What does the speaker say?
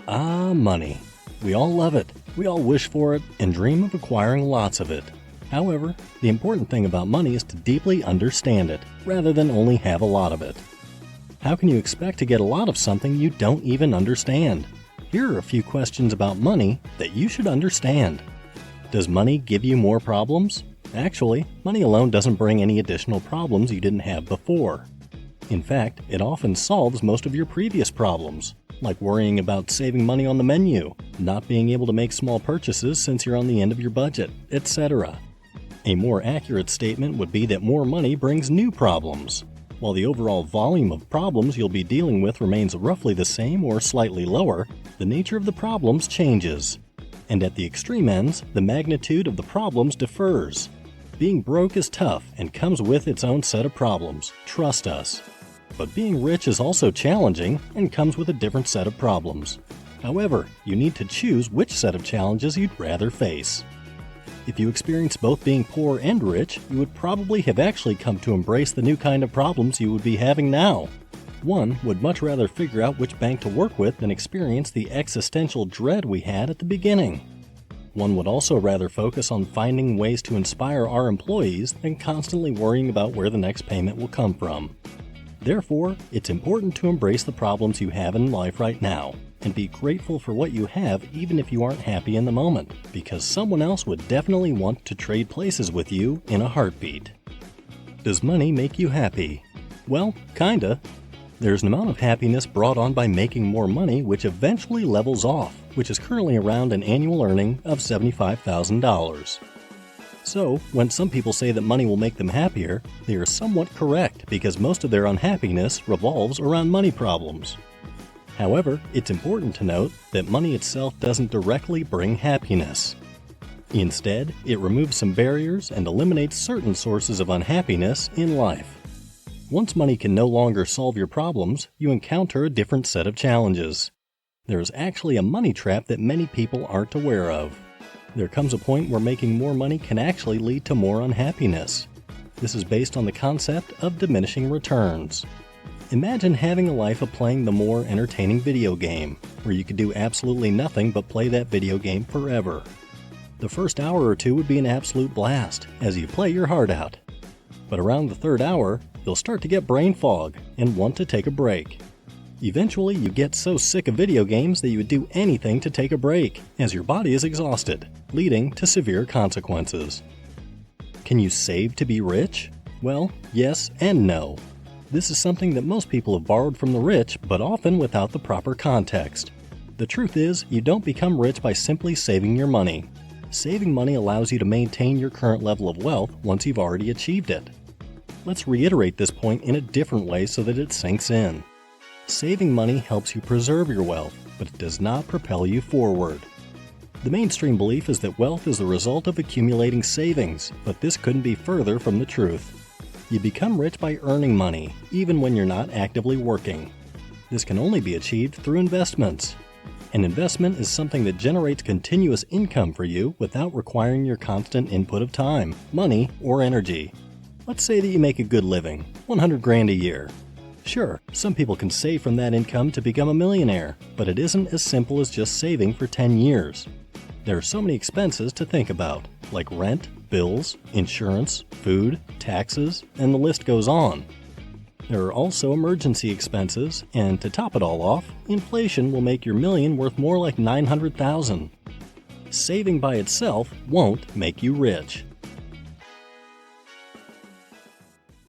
Ah, money. We all love it, we all wish for it, and dream of acquiring lots of it. However, the important thing about money is to deeply understand it, rather than only have a lot of it. How can you expect to get a lot of something you don't even understand? Here are a few questions about money that you should understand. Does money give you more problems? Actually, money alone doesn't bring any additional problems you didn't have before. In fact, it often solves most of your previous problems, like worrying about saving money on the menu, not being able to make small purchases since you're on the end of your budget, etc. A more accurate statement would be that more money brings new problems. While the overall volume of problems you'll be dealing with remains roughly the same or slightly lower, the nature of the problems changes. And at the extreme ends, the magnitude of the problems differs. Being broke is tough and comes with its own set of problems, trust us. But being rich is also challenging and comes with a different set of problems. However, you need to choose which set of challenges you'd rather face. If you experience both being poor and rich, you would probably have actually come to embrace the new kind of problems you would be having now. One would much rather figure out which bank to work with than experience the existential dread we had at the beginning. One would also rather focus on finding ways to inspire our employees than constantly worrying about where the next payment will come from. Therefore, it's important to embrace the problems you have in life right now, and be grateful for what you have even if you aren't happy in the moment, because someone else would definitely want to trade places with you in a heartbeat. Does money make you happy? Well, kinda. There's an amount of happiness brought on by making more money which eventually levels off, which is currently around an annual earning of $75,000. So, when some people say that money will make them happier, they are somewhat correct because most of their unhappiness revolves around money problems. However, it's important to note that money itself doesn't directly bring happiness. Instead, it removes some barriers and eliminates certain sources of unhappiness in life. Once money can no longer solve your problems, you encounter a different set of challenges. There is actually a money trap that many people aren't aware of. There comes a point where making more money can actually lead to more unhappiness. This is based on the concept of diminishing returns. Imagine having a life of playing the more entertaining video game, where you could do absolutely nothing but play that video game forever. The first hour or two would be an absolute blast, as you play your heart out. But around the third hour, you'll start to get brain fog and want to take a break. Eventually, you get so sick of video games that you would do anything to take a break, as your body is exhausted, leading to severe consequences. Can you save to be rich? Well, yes and no. This is something that most people have borrowed from the rich, but often without the proper context. The truth is, you don't become rich by simply saving your money. Saving money allows you to maintain your current level of wealth once you've already achieved it. Let's reiterate this point in a different way so that it sinks in. Saving money helps you preserve your wealth, but it does not propel you forward. The mainstream belief is that wealth is the result of accumulating savings, but this couldn't be further from the truth. You become rich by earning money, even when you're not actively working. This can only be achieved through investments. An investment is something that generates continuous income for you without requiring your constant input of time, money, or energy. Let's say that you make a good living, 100 grand a year. Sure, some people can save from that income to become a millionaire, but it isn't as simple as just saving for 10 years. There are so many expenses to think about, like rent, bills, insurance, food, taxes, and the list goes on. There are also emergency expenses, and to top it all off, inflation will make your million worth more like $900,000. Saving by itself won't make you rich.